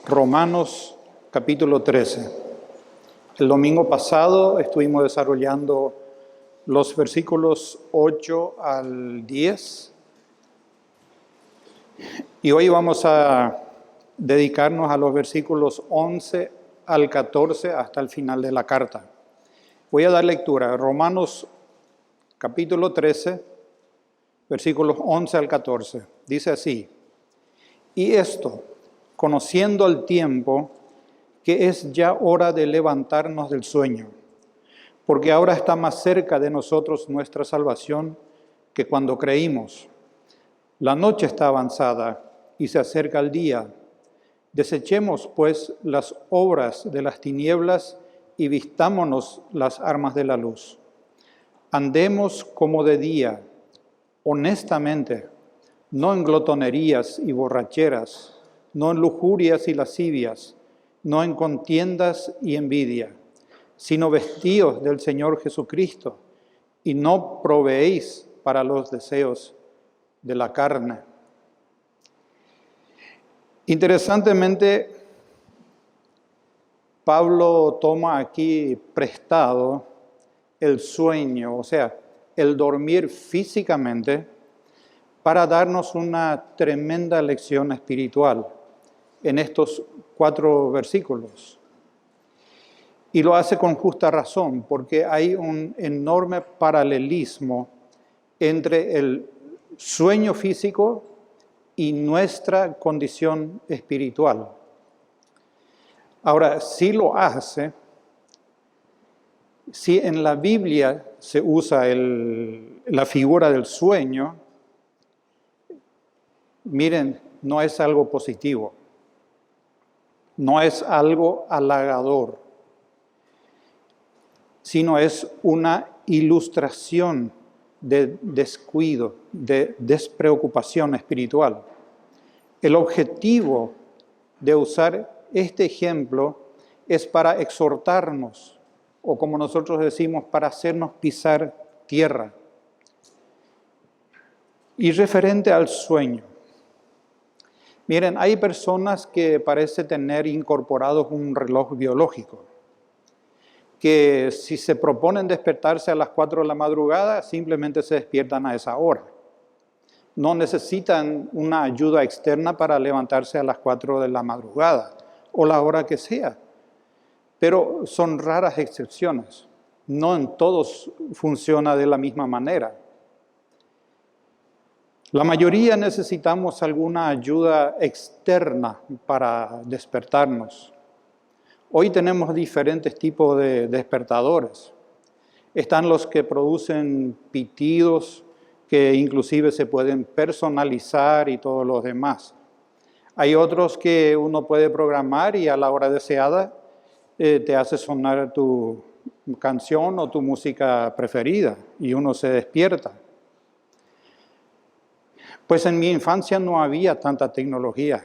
Romanos capítulo 13. El domingo pasado estuvimos desarrollando los versículos 8 al 10 y hoy vamos a dedicarnos a los versículos 11 al 14 hasta el final de la carta. Voy a dar lectura a Romanos capítulo 13, versículos 11 al 14. Dice así: y esto, conociendo el tiempo, que es ya hora de levantarnos del sueño, porque ahora está más cerca de nosotros nuestra salvación que cuando creímos. La noche está avanzada y se acerca el día. Desechemos, pues, las obras de las tinieblas y vistámonos las armas de la luz. Andemos como de día, honestamente, no en glotonerías y borracheras, no en lujurias y lascivias, no en contiendas y envidia, sino vestíos del Señor Jesucristo, y no proveéis para los deseos de la carne. Interesantemente, Pablo toma aquí prestado el sueño, o sea, el dormir físicamente, para darnos una tremenda lección espiritual en estos 4 versículos. Y lo hace con justa razón, porque hay un enorme paralelismo entre el sueño físico y nuestra condición espiritual. Ahora, si lo hace, si en la Biblia se usa la figura del sueño, miren, no es algo positivo, no es algo halagador, sino es una ilustración de descuido, de despreocupación espiritual. El objetivo de usar este ejemplo es para exhortarnos, o como nosotros decimos, para hacernos pisar tierra. Y referente al sueño, miren, hay personas que parecen tener incorporados un reloj biológico, que si se proponen despertarse a las 4 de la madrugada, simplemente se despiertan a esa hora. No necesitan una ayuda externa para levantarse a las 4 de la madrugada, o la hora que sea. Pero son raras excepciones. No en todos funciona de la misma manera. La mayoría necesitamos alguna ayuda externa para despertarnos. Hoy tenemos diferentes tipos de despertadores. Están los que producen pitidos, que inclusive se pueden personalizar y todos los demás. Hay otros que uno puede programar y a la hora deseada te hace sonar tu canción o tu música preferida y uno se despierta. Pues en mi infancia no había tanta tecnología.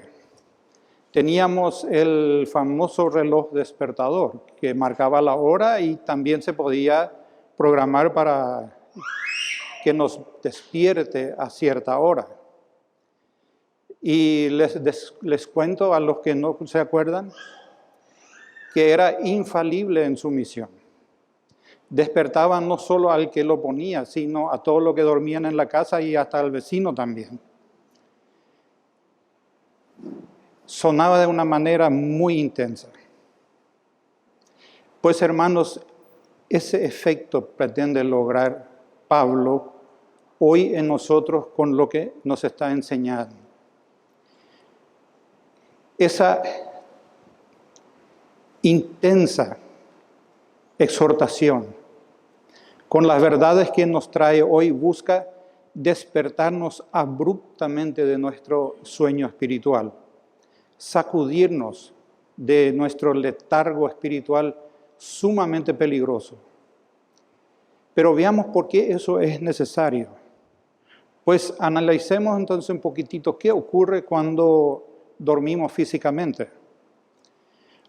Teníamos el famoso reloj despertador que marcaba la hora y también se podía programar para que nos despierte a cierta hora. Y les cuento a los que no se acuerdan que era infalible en su misión. Despertaba no solo al que lo ponía, sino a todos los que dormían en la casa y hasta al vecino también. Sonaba de una manera muy intensa. Pues hermanos, ese efecto pretende lograr Pablo hoy en nosotros con lo que nos está enseñando. Esa intensa exhortación con las verdades que nos trae hoy busca despertarnos abruptamente de nuestro sueño espiritual, sacudirnos de nuestro letargo espiritual sumamente peligroso. Pero veamos por qué eso es necesario. Pues analicemos entonces un poquitito qué ocurre cuando dormimos físicamente.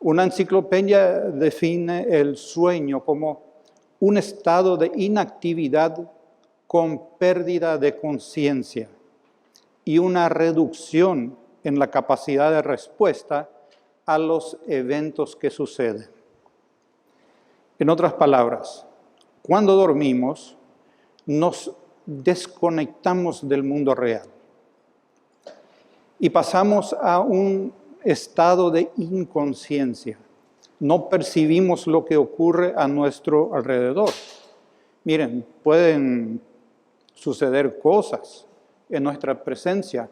Una enciclopedia define el sueño como un estado de inactividad con pérdida de conciencia y una reducción en la capacidad de respuesta a los eventos que suceden. En otras palabras, cuando dormimos, nos desconectamos del mundo real y pasamos a un estado de inconsciencia. No percibimos lo que ocurre a nuestro alrededor. Miren, pueden suceder cosas en nuestra presencia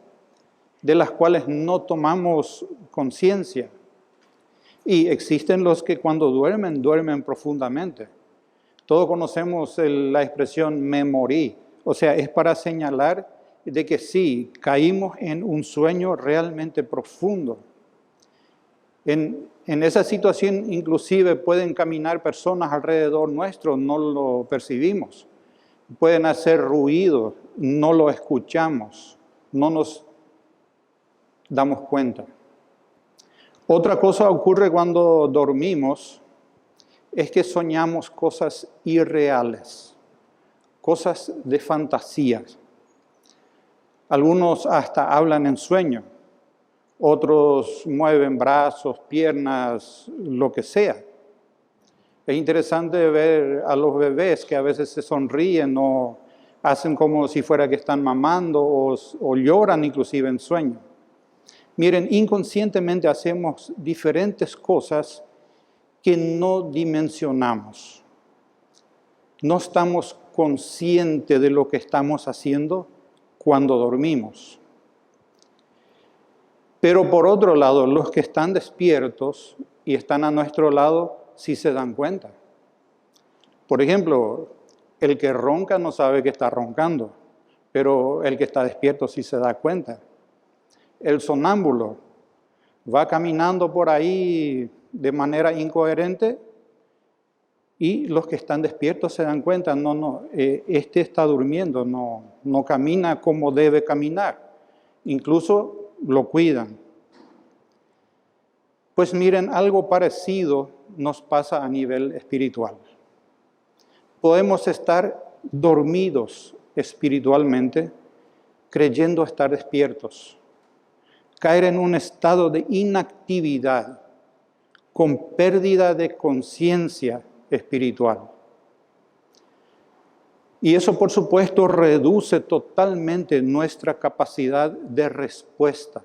de las cuales no tomamos conciencia. Y existen los que cuando duermen, duermen profundamente. Todos conocemos la expresión me morí. O sea, es para señalar de que sí, caímos en un sueño realmente profundo. En esa situación inclusive pueden caminar personas alrededor nuestro, no lo percibimos. Pueden hacer ruido, no lo escuchamos, no nos damos cuenta. Otra cosa ocurre cuando dormimos, es que soñamos cosas irreales, cosas de fantasía. Algunos hasta hablan en sueño, otros mueven brazos, piernas, lo que sea. Es interesante ver a los bebés que a veces se sonríen o hacen como si fuera que están mamando o lloran inclusive en sueño. Miren, inconscientemente hacemos diferentes cosas que no dimensionamos. No estamos conscientes de lo que estamos haciendo cuando dormimos. Pero por otro lado, los que están despiertos y están a nuestro lado, sí se dan cuenta. Por ejemplo, el que ronca no sabe que está roncando, pero el que está despierto sí se da cuenta. El sonámbulo va caminando por ahí de manera incoherente y los que están despiertos se dan cuenta, este está durmiendo, no camina como debe caminar. Incluso lo cuidan. Pues miren, algo parecido nos pasa a nivel espiritual. Podemos estar dormidos espiritualmente, creyendo estar despiertos. Caer en un estado de inactividad, con pérdida de conciencia espiritual. Y eso, por supuesto, reduce totalmente nuestra capacidad de respuesta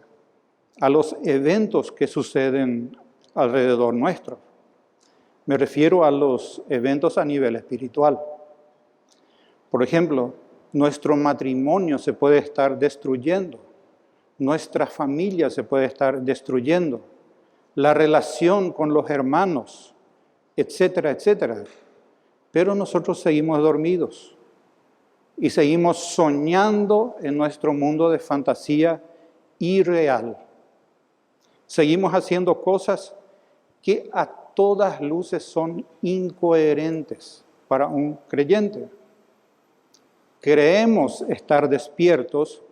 a los eventos que suceden alrededor nuestro. Me refiero a los eventos a nivel espiritual. Por ejemplo, nuestro matrimonio se puede estar destruyendo, nuestra familia se puede estar destruyendo, la relación con los hermanos, etcétera, etcétera. Pero nosotros seguimos dormidos y seguimos soñando en nuestro mundo de fantasía irreal. Seguimos haciendo cosas que a todas luces son incoherentes para un creyente. Creemos estar despiertos,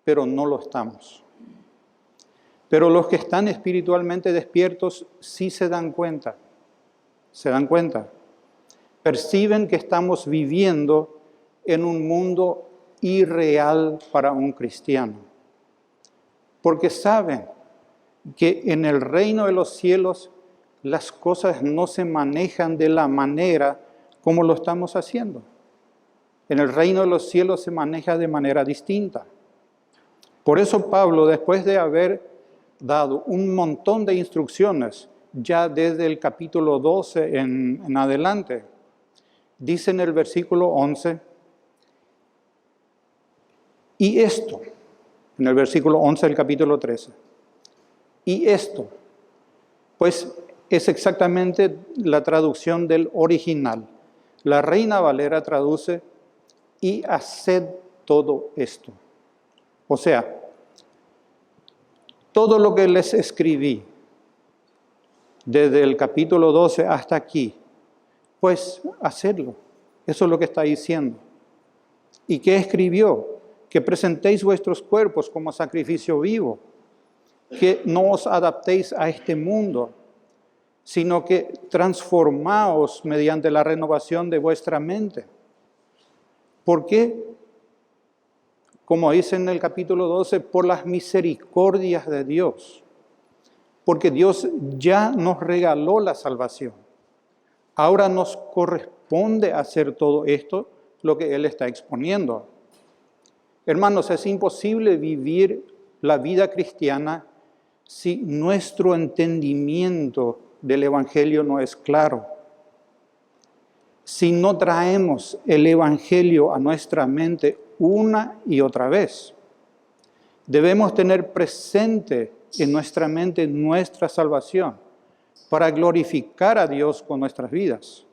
pero no lo estamos. Pero los que están espiritualmente despiertos sí se dan cuenta. Perciben que estamos viviendo en un mundo irreal para un cristiano. Porque saben que en el reino de los cielos las cosas no se manejan de la manera como lo estamos haciendo. En el reino de los cielos se maneja de manera distinta. Por eso Pablo, después de haber dado un montón de instrucciones, ya desde el capítulo 12 en adelante, dice en el versículo 11, y esto, en el versículo 11 del capítulo 13, y esto, pues es exactamente la traducción del original. La Reina Valera traduce, y haced todo esto. O sea, todo lo que les escribí, desde el capítulo 12 hasta aquí, pues hacedlo. Eso es lo que está diciendo. ¿Y qué escribió? Que presentéis vuestros cuerpos como sacrificio vivo, que no os adaptéis a este mundo, sino que transformaos mediante la renovación de vuestra mente. ¿Por qué? Como dice en el capítulo 12, por las misericordias de Dios. porque Dios ya nos regaló la salvación. Ahora nos corresponde hacer todo esto, lo que Él está exponiendo. Hermanos, es imposible vivir la vida cristiana si nuestro entendimiento del Evangelio no es claro. Si no traemos el Evangelio a nuestra mente una y otra vez. Debemos tener presente en nuestra mente nuestra salvación para glorificar a Dios con nuestras vidas.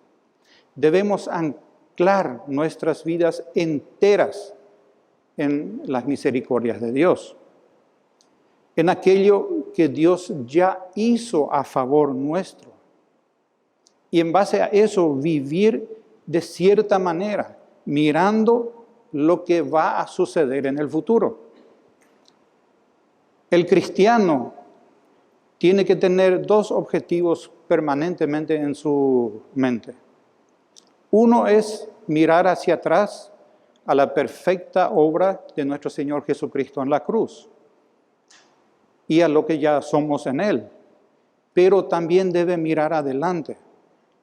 Debemos anclar nuestras vidas enteras en las misericordias de Dios, en aquello que Dios ya hizo a favor nuestro. Y en base a eso vivir de cierta manera, mirando lo que va a suceder en el futuro. El cristiano tiene que tener dos objetivos permanentemente en su mente. Uno es mirar hacia atrás a la perfecta obra de nuestro Señor Jesucristo en la cruz y a lo que ya somos en Él. Pero también debe mirar adelante,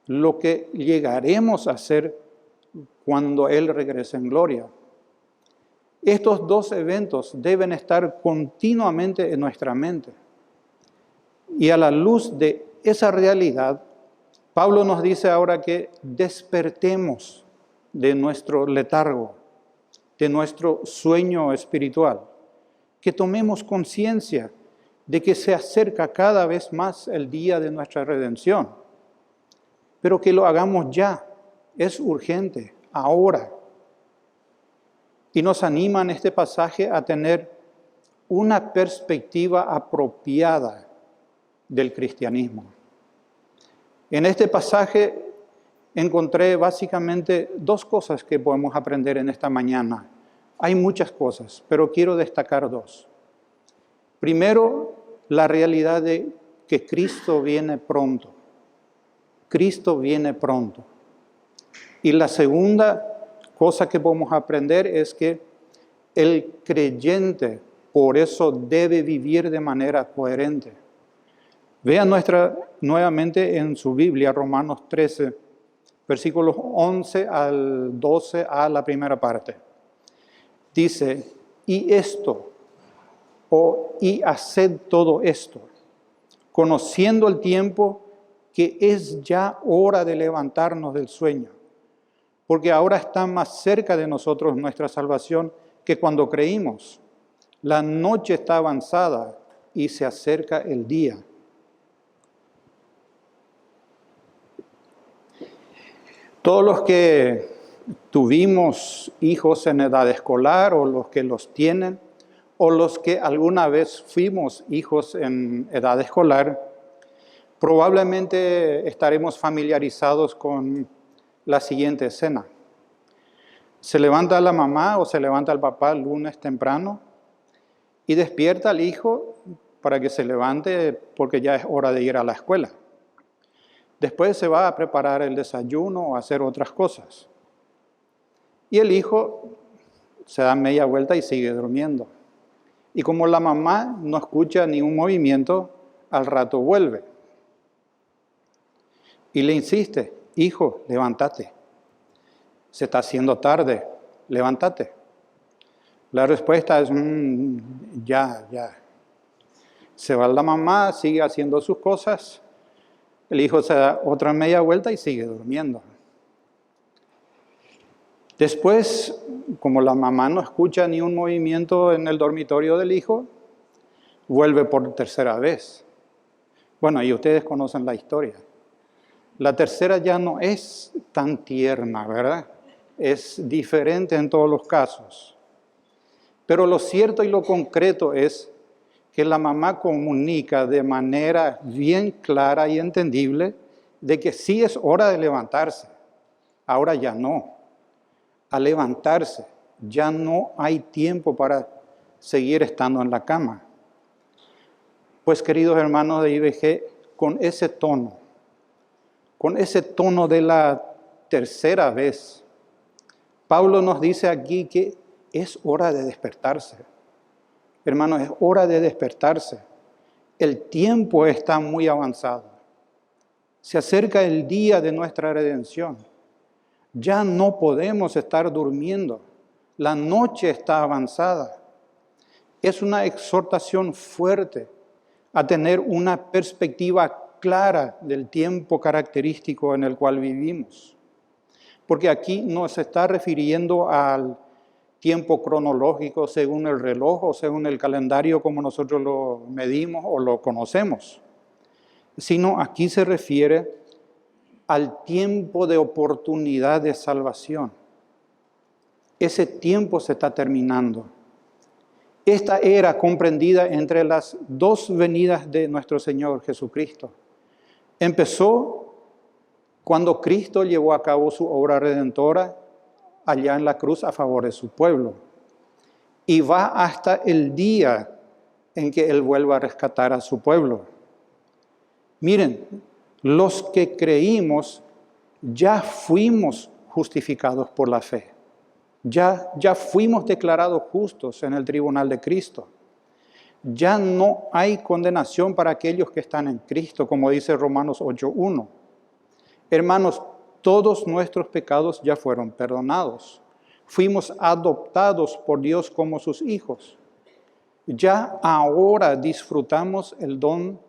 lo que llegaremos a ser cuando Él regrese en gloria. Estos dos eventos deben estar continuamente en nuestra mente. Y a la luz de esa realidad, Pablo nos dice ahora que despertemos de nuestro letargo, de nuestro sueño espiritual, que tomemos conciencia de que se acerca cada vez más el día de nuestra redención, pero que lo hagamos ya, es urgente, ahora. Y nos anima en este pasaje a tener una perspectiva apropiada del cristianismo. En este pasaje encontré básicamente dos cosas que podemos aprender en esta mañana. Hay muchas cosas, pero quiero destacar dos. Primero, la realidad de que Cristo viene pronto. Cristo viene pronto. Y la segunda cosa que podemos aprender es que el creyente por eso debe vivir de manera coherente. Vean nuevamente en su Biblia, Romanos 13, versículos 11 al 12 a la primera parte. Dice, y haced todo esto, conociendo el tiempo que es ya hora de levantarnos del sueño, porque ahora está más cerca de nosotros nuestra salvación que cuando creímos. La noche está avanzada y se acerca el día. Todos los que tuvimos hijos en edad escolar o los que los tienen, o los que alguna vez fuimos hijos en edad escolar, probablemente estaremos familiarizados con la siguiente escena. Se levanta la mamá o se levanta el papá el lunes temprano y despierta al hijo para que se levante porque ya es hora de ir a la escuela. Después se va a preparar el desayuno o a hacer otras cosas. Y el hijo se da media vuelta y sigue durmiendo. Y como la mamá no escucha ningún movimiento, al rato vuelve. Y le insiste, hijo, levántate. Se está haciendo tarde, levántate. La respuesta es, ya. Se va la mamá, sigue haciendo sus cosas. El hijo se da otra media vuelta y sigue durmiendo. Después, como la mamá no escucha ni un movimiento en el dormitorio del hijo, vuelve por tercera vez. Bueno, y ustedes conocen la historia. La tercera ya no es tan tierna, ¿verdad? Es diferente en todos los casos. Pero lo cierto y lo concreto es que la mamá comunica de manera bien clara y entendible de que sí es hora de levantarse. Ahora ya no. Al levantarse ya no hay tiempo para seguir estando en la cama. Pues queridos hermanos de IBG, con ese tono de la tercera vez, Pablo nos dice aquí que es hora de despertarse. Hermanos, es hora de despertarse El tiempo está muy avanzado. Se acerca el día de nuestra redención. Ya no podemos estar durmiendo. La noche está avanzada. Es una exhortación fuerte a tener una perspectiva clara del tiempo característico en el cual vivimos. Porque aquí no se está refiriendo al tiempo cronológico según el reloj o según el calendario como nosotros lo medimos o lo conocemos, sino aquí se refiere al tiempo de oportunidad de salvación. Ese tiempo se está terminando. Esta era comprendida entre las dos venidas de nuestro Señor Jesucristo. Empezó cuando Cristo llevó a cabo su obra redentora allá en la cruz a favor de su pueblo. Y va hasta el día en que Él vuelva a rescatar a su pueblo. Miren, los que creímos ya fuimos justificados por la fe. Ya fuimos declarados justos en el tribunal de Cristo. Ya no hay condenación para aquellos que están en Cristo, como dice Romanos 8:1. Hermanos, todos nuestros pecados ya fueron perdonados. Fuimos adoptados por Dios como sus hijos. Ya ahora disfrutamos el don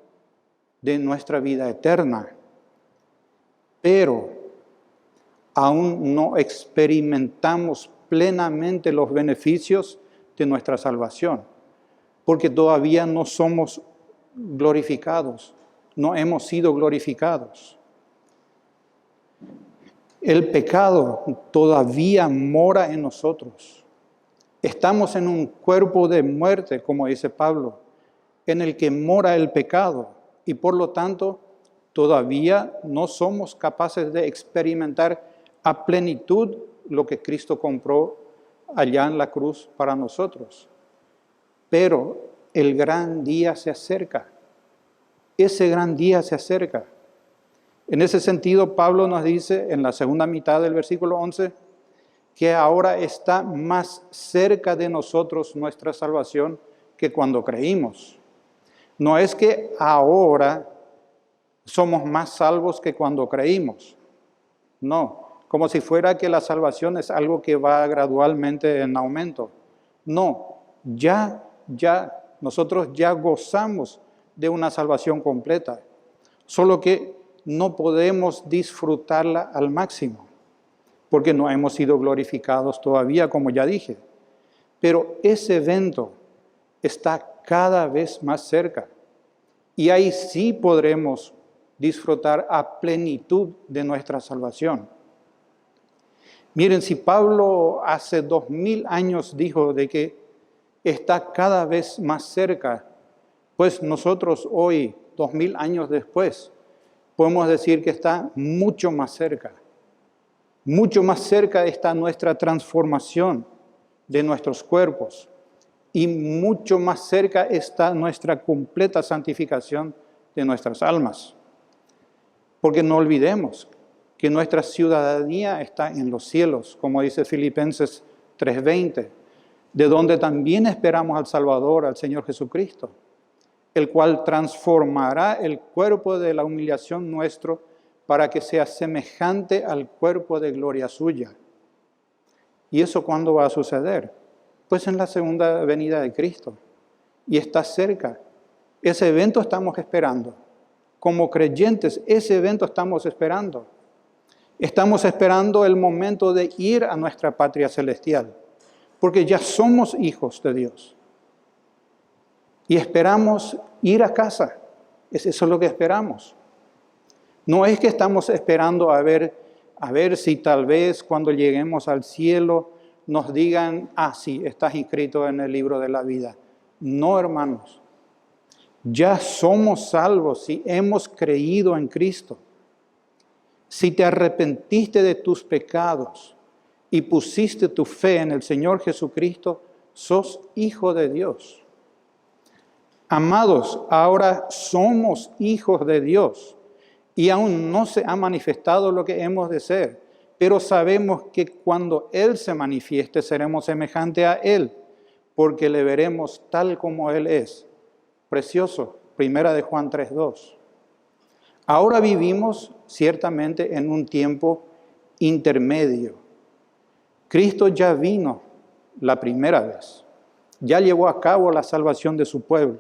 de nuestra vida eterna. Pero aún no experimentamos plenamente los beneficios de nuestra salvación, porque todavía no somos glorificados, no hemos sido glorificados. El pecado todavía mora en nosotros. Estamos en un cuerpo de muerte, como dice Pablo, en el que mora el pecado, y por lo tanto todavía no somos capaces de experimentar a plenitud lo que Cristo compró allá en la cruz para nosotros. Pero el gran día se acerca. Ese gran día se acerca. En ese sentido, Pablo nos dice en la segunda mitad del versículo 11 que ahora está más cerca de nosotros nuestra salvación que cuando creímos. No es que ahora somos más salvos que cuando creímos. No, como si fuera que la salvación es algo que va gradualmente en aumento. No, nosotros ya gozamos de una salvación completa. Solo que no podemos disfrutarla al máximo, porque no hemos sido glorificados todavía, como ya dije. Pero ese evento está cada vez más cerca, y ahí sí podremos disfrutar a plenitud de nuestra salvación. Miren, si Pablo hace 2000 años dijo de que está cada vez más cerca, pues nosotros hoy, 2000 años después, podemos decir que está mucho más cerca. Mucho más cerca está nuestra transformación de nuestros cuerpos y mucho más cerca está nuestra completa santificación de nuestras almas. Porque no olvidemos que nuestra ciudadanía está en los cielos, como dice Filipenses 3:20, de donde también esperamos al Salvador, al Señor Jesucristo, el cual transformará el cuerpo de la humillación nuestro para que sea semejante al cuerpo de gloria suya. ¿Y eso cuándo va a suceder? Pues en la segunda venida de Cristo. Y está cerca. Ese evento estamos esperando. Como creyentes, ese evento estamos esperando. Estamos esperando el momento de ir a nuestra patria celestial, porque ya somos hijos de Dios. Y esperamos ir a casa. Eso es lo que esperamos. No es que estamos esperando a ver si tal vez cuando lleguemos al cielo nos digan, sí, estás inscrito en el libro de la vida. No, hermanos. Ya somos salvos si hemos creído en Cristo. Si te arrepentiste de tus pecados y pusiste tu fe en el Señor Jesucristo, sos hijo de Dios. Amados, ahora somos hijos de Dios y aún no se ha manifestado lo que hemos de ser, pero sabemos que cuando Él se manifieste seremos semejantes a Él, porque le veremos tal como Él es. Precioso, Primera de Juan 3:2. Ahora vivimos ciertamente en un tiempo intermedio. Cristo ya vino la primera vez, ya llevó a cabo la salvación de su pueblo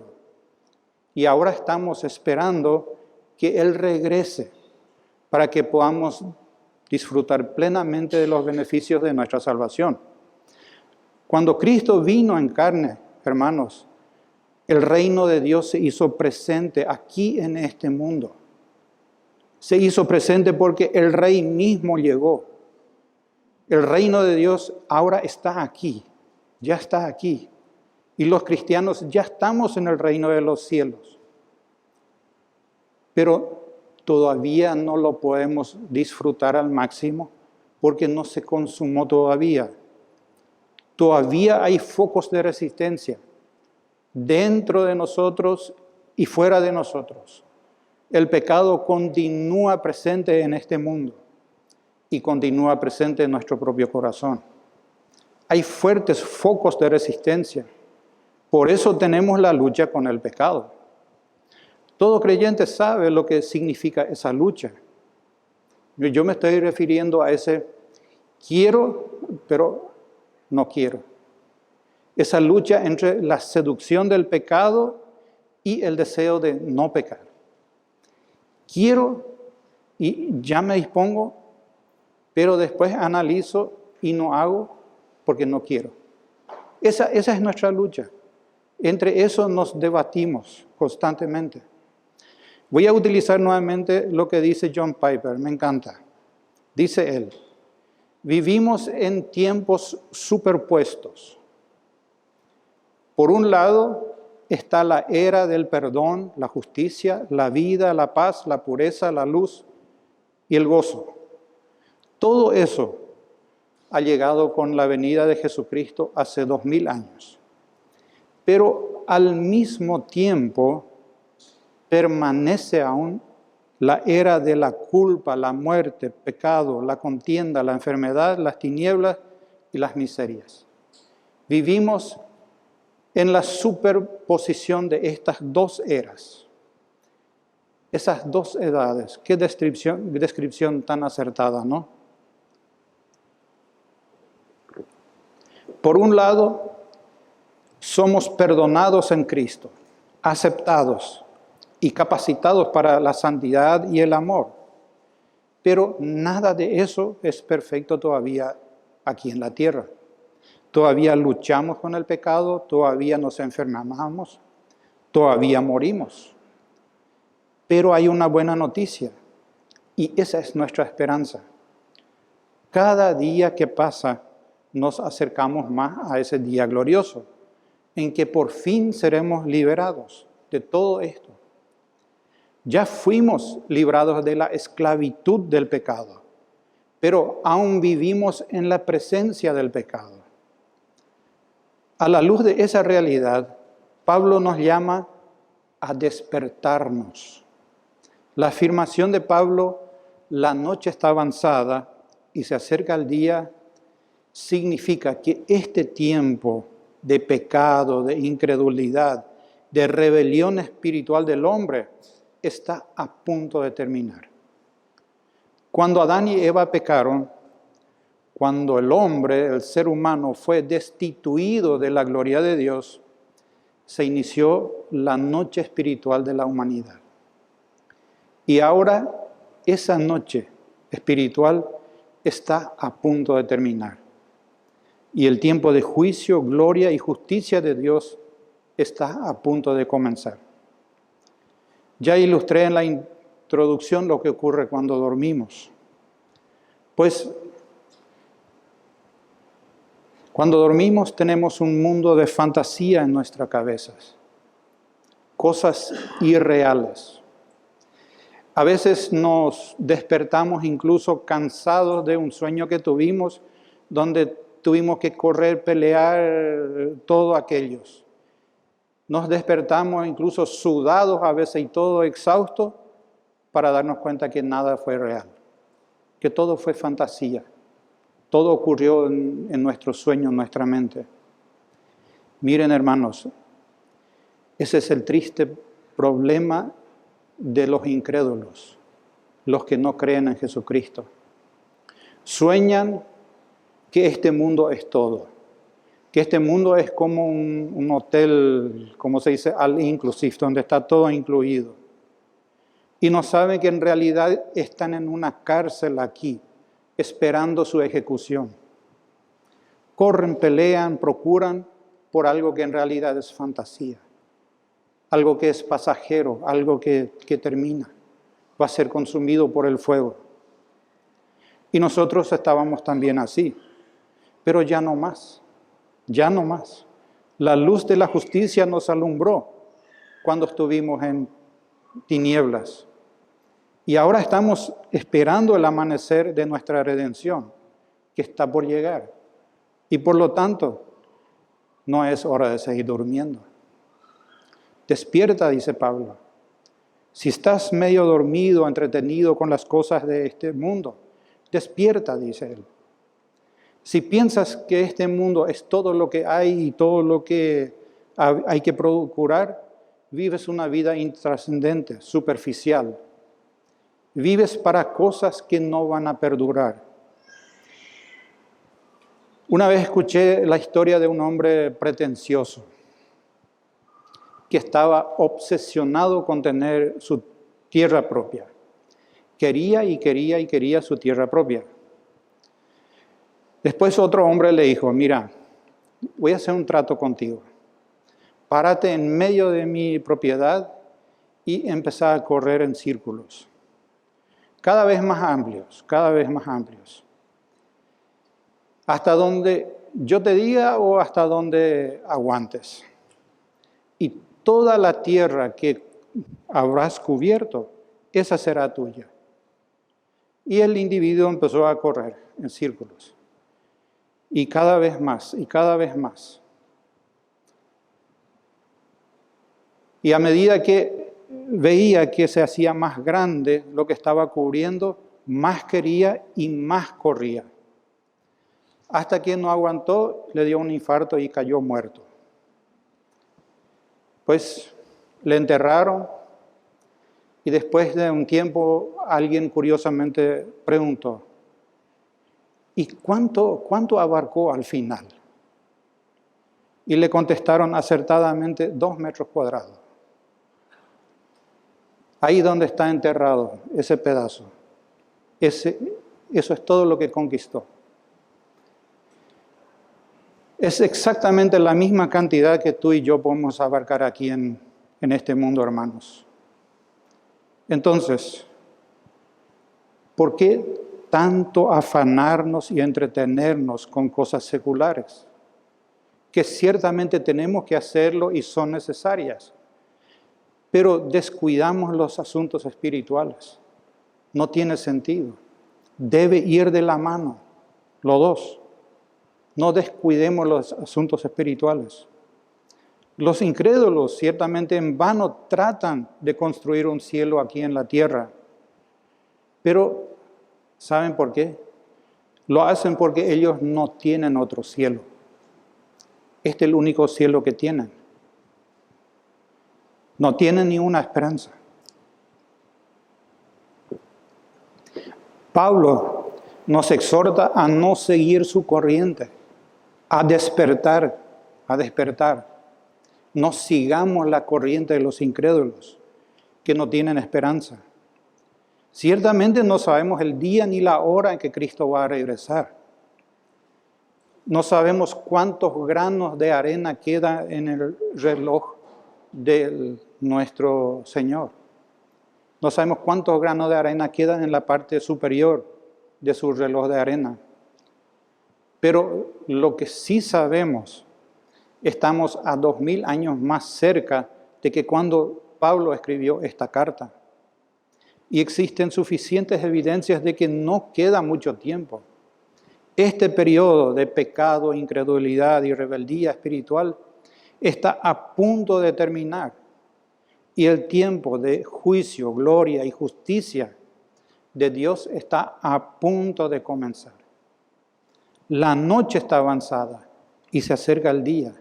y ahora estamos esperando que Él regrese para que podamos disfrutar plenamente de los beneficios de nuestra salvación. Cuando Cristo vino en carne, hermanos, el reino de Dios se hizo presente aquí en este mundo. Se hizo presente porque el Rey mismo llegó. El reino de Dios ahora está aquí, ya está aquí. Y los cristianos ya estamos en el reino de los cielos. Pero todavía no lo podemos disfrutar al máximo porque no se consumó todavía. Todavía hay focos de resistencia dentro de nosotros y fuera de nosotros. El pecado continúa presente en este mundo y continúa presente en nuestro propio corazón. Hay fuertes focos de resistencia. Por eso tenemos la lucha con el pecado. Todo creyente sabe lo que significa esa lucha. Yo me estoy refiriendo a ese quiero, pero no quiero. Esa lucha entre la seducción del pecado y el deseo de no pecar. Quiero y ya me dispongo, pero después analizo y no hago porque no quiero. Esa es nuestra lucha. Entre eso nos debatimos constantemente. Voy a utilizar nuevamente lo que dice John Piper, me encanta. Dice él, vivimos en tiempos superpuestos. Por un lado está la era del perdón, la justicia, la vida, la paz, la pureza, la luz y el gozo. Todo eso ha llegado con la venida de Jesucristo hace 2000 años. Pero al mismo tiempo permanece aún la era de la culpa, la muerte, el pecado, la contienda, la enfermedad, las tinieblas y las miserias. Vivimos en la superposición de estas dos eras. Esas dos edades, qué descripción tan acertada, ¿no? Por un lado, somos perdonados en Cristo, aceptados y capacitados para la santidad y el amor. Pero nada de eso es perfecto todavía aquí en la tierra. Todavía luchamos con el pecado, todavía nos enfermamos, todavía morimos. Pero hay una buena noticia y esa es nuestra esperanza. Cada día que pasa nos acercamos más a ese día glorioso en que por fin seremos liberados de todo esto. Ya fuimos librados de la esclavitud del pecado, pero aún vivimos en la presencia del pecado. A la luz de esa realidad, Pablo nos llama a despertarnos. La afirmación de Pablo, la noche está avanzada y se acerca el día, significa que este tiempo de pecado, de incredulidad, de rebelión espiritual del hombre, está a punto de terminar. Cuando Adán y Eva pecaron, cuando el hombre, el ser humano, fue destituido de la gloria de Dios, se inició la noche espiritual de la humanidad. Y ahora esa noche espiritual está a punto de terminar. Y el tiempo de juicio, gloria y justicia de Dios está a punto de comenzar. Ya ilustré en la introducción lo que ocurre cuando dormimos. Pues cuando dormimos tenemos un mundo de fantasía en nuestras cabezas, cosas irreales. A veces nos despertamos incluso cansados de un sueño que tuvimos, donde tuvimos que correr, pelear, todo aquellos. Nos despertamos incluso sudados a veces y todo exhausto para darnos cuenta que nada fue real, que todo fue fantasía. Todo ocurrió en nuestro sueño, en nuestra mente. Miren, hermanos, ese es el triste problema de los incrédulos, los que no creen en Jesucristo. Sueñan que este mundo es todo, que este mundo es como un hotel, como se dice, all inclusive, donde está todo incluido. Y no saben que en realidad están en una cárcel aquí, esperando su ejecución. Corren, pelean, procuran por algo que en realidad es fantasía, algo que es pasajero, algo que termina, va a ser consumido por el fuego. Y nosotros estábamos también así, pero ya no más, ya no más. La luz de la justicia nos alumbró cuando estuvimos en tinieblas. Y ahora estamos esperando el amanecer de nuestra redención, que está por llegar. Y por lo tanto, no es hora de seguir durmiendo. Despierta, dice Pablo. Si estás medio dormido, entretenido con las cosas de este mundo, despierta, dice él. Si piensas que este mundo es todo lo que hay y todo lo que hay que procurar, vives una vida intrascendente, superficial. Vives para cosas que no van a perdurar. Una vez escuché la historia de un hombre pretencioso que estaba obsesionado con tener su tierra propia. Quería y quería y quería su tierra propia. Después otro hombre le dijo, mira, voy a hacer un trato contigo. Párate en medio de mi propiedad y empezá a correr en círculos. Cada vez más amplios, cada vez más amplios. Hasta donde yo te diga o hasta donde aguantes. Y toda la tierra que habrás cubierto, esa será tuya. Y el individuo empezó a correr en círculos. Y cada vez más, y cada vez más. Y a medida que veía que se hacía más grande lo que estaba cubriendo, más quería y más corría. Hasta que no aguantó, le dio un infarto y cayó muerto. Pues le enterraron y después de un tiempo alguien curiosamente preguntó, ¿y cuánto abarcó al final? Y le contestaron acertadamente 2 metros cuadrados. Ahí donde está enterrado ese pedazo. Eso es todo lo que conquistó. Es exactamente la misma cantidad que tú y yo podemos abarcar aquí en este mundo, hermanos. Entonces, ¿por qué tanto afanarnos y entretenernos con cosas seculares? Que ciertamente tenemos que hacerlo y son necesarias. Pero descuidamos los asuntos espirituales. No tiene sentido. Debe ir de la mano, los dos. No descuidemos los asuntos espirituales. Los incrédulos ciertamente en vano tratan de construir un cielo aquí en la tierra. Pero, ¿saben por qué? Lo hacen porque ellos no tienen otro cielo. Este es el único cielo que tienen. No tienen ni una esperanza. Pablo nos exhorta a no seguir su corriente, a despertar. No sigamos la corriente de los incrédulos que no tienen esperanza. Ciertamente no sabemos el día ni la hora en que Cristo va a regresar. No sabemos cuántos granos de arena quedan en el reloj de nuestro Señor. No sabemos cuántos granos de arena quedan en la parte superior de su reloj de arena. Pero lo que sí sabemos, estamos a 2000 años más cerca de que cuando Pablo escribió esta carta. Y existen suficientes evidencias de que no queda mucho tiempo. Este periodo de pecado, incredulidad y rebeldía espiritual está a punto de terminar. Y el tiempo de juicio, gloria y justicia de Dios está a punto de comenzar. La noche está avanzada y se acerca el día.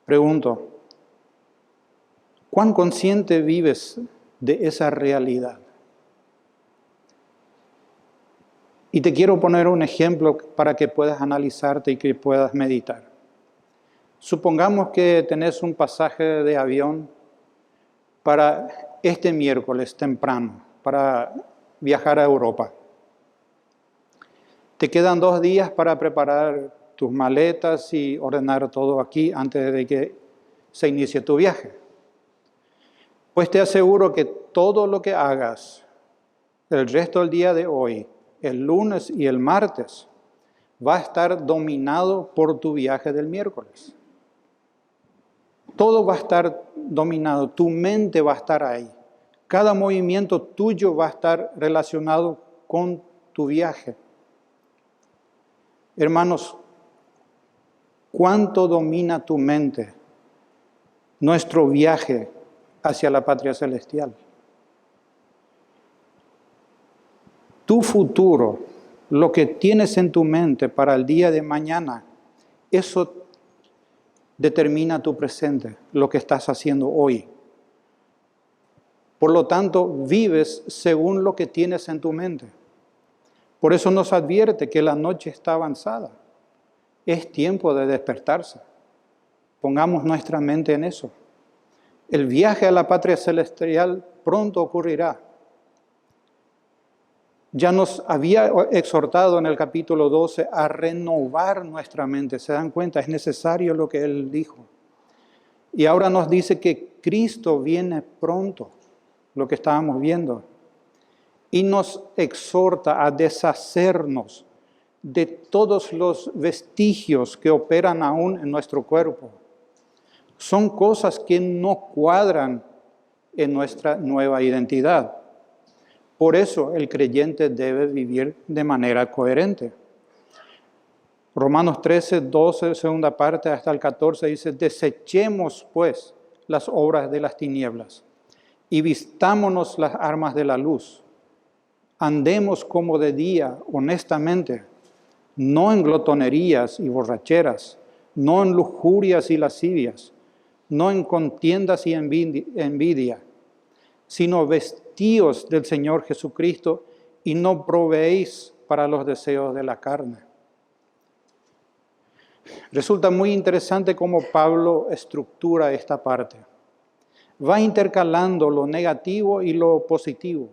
Pregunto, ¿Cuán consciente vives de esa realidad? Y te quiero poner un ejemplo para que puedas analizarte y que puedas meditar. Supongamos que tenés un pasaje de avión para este miércoles temprano, para viajar a Europa. Te quedan 2 días para preparar tus maletas y ordenar todo aquí antes de que se inicie tu viaje. Pues te aseguro que todo lo que hagas el resto del día de hoy, el lunes y el martes, va a estar dominado por tu viaje del miércoles. Todo va a estar dominado, tu mente va a estar ahí. Cada movimiento tuyo va a estar relacionado con tu viaje. Hermanos, ¿cuánto domina tu mente nuestro viaje hacia la patria celestial? Tu futuro, lo que tienes en tu mente para el día de mañana, eso determina tu presente, lo que estás haciendo hoy. Por lo tanto, vives según lo que tienes en tu mente. Por eso nos advierte que la noche está avanzada. Es tiempo de despertarse. Pongamos nuestra mente en eso. El viaje a la patria celestial pronto ocurrirá. Ya nos había exhortado en el capítulo 12 a renovar nuestra mente. ¿Se dan cuenta? Es necesario lo que Él dijo. Y ahora nos dice que Cristo viene pronto, lo que estábamos viendo. Y nos exhorta a deshacernos de todos los vestigios que operan aún en nuestro cuerpo. Son cosas que no cuadran en nuestra nueva identidad. Por eso el creyente debe vivir de manera coherente. Romanos 13, 12, segunda parte hasta el 14 dice: desechemos pues las obras de las tinieblas y vistámonos las armas de la luz. Andemos como de día, honestamente, no en glotonerías y borracheras, no en lujurias y lascivias, no en contiendas y envidia, sino vestíos del Señor Jesucristo y no proveéis para los deseos de la carne. Resulta muy interesante cómo Pablo estructura esta parte. Va intercalando lo negativo y lo positivo.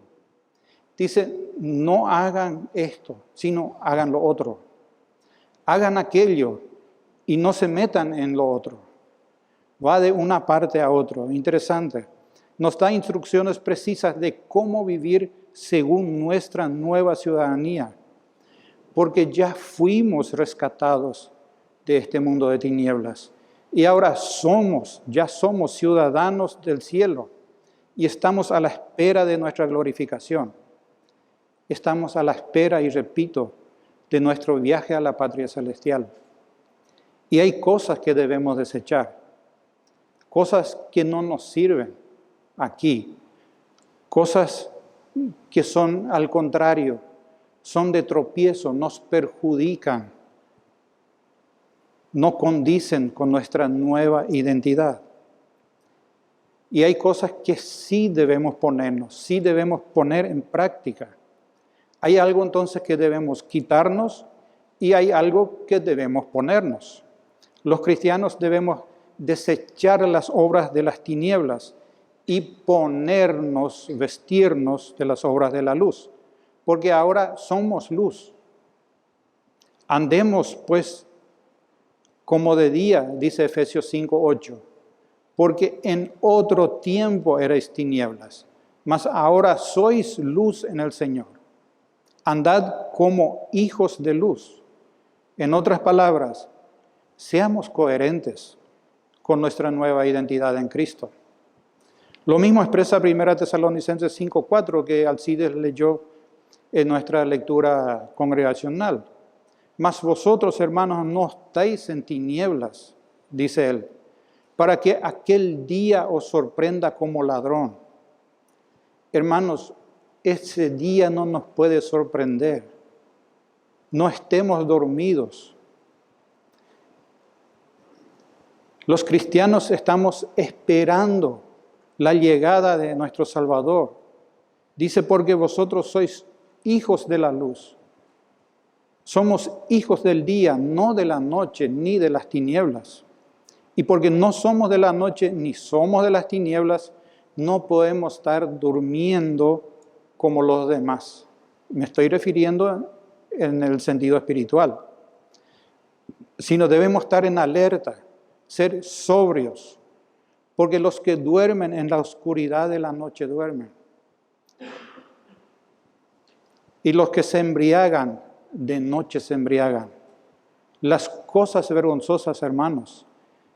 Dice, no hagan esto, sino hagan lo otro. Hagan aquello y no se metan en lo otro. Va de una parte a otra. Interesante. Nos da instrucciones precisas de cómo vivir según nuestra nueva ciudadanía, porque ya fuimos rescatados de este mundo de tinieblas y ahora ya somos ciudadanos del cielo y estamos a la espera de nuestra glorificación. Estamos a la espera, y repito, de nuestro viaje a la patria celestial. Y hay cosas que debemos desechar, cosas que no nos sirven aquí, cosas que son al contrario, son de tropiezo, nos perjudican, no condicen con nuestra nueva identidad. Y hay cosas que sí debemos ponernos, sí debemos poner en práctica. Hay algo entonces que debemos quitarnos y hay algo que debemos ponernos. Los cristianos debemos desechar las obras de las tinieblas y ponernos, vestirnos de las obras de la luz, porque ahora somos luz. Andemos pues como de día, dice Efesios 5:8, porque en otro tiempo erais tinieblas, mas ahora sois luz en el Señor. Andad como hijos de luz. En otras palabras, seamos coherentes con nuestra nueva identidad en Cristo. Lo mismo expresa 1 Tesalonicenses 5:4 que Alcides leyó en nuestra lectura congregacional. Mas vosotros, hermanos, no estáis en tinieblas, dice él, para que aquel día os sorprenda como ladrón. Hermanos, ese día no nos puede sorprender. No estemos dormidos. Los cristianos estamos esperando la llegada de nuestro Salvador. Dice, porque vosotros sois hijos de la luz. Somos hijos del día, no de la noche, ni de las tinieblas. Y porque no somos de la noche, ni somos de las tinieblas, no podemos estar durmiendo como los demás. Me estoy refiriendo en el sentido espiritual. Sino debemos estar en alerta, ser sobrios, porque los que duermen en la oscuridad de la noche duermen. Y los que se embriagan, de noche se embriagan. Las cosas vergonzosas, hermanos,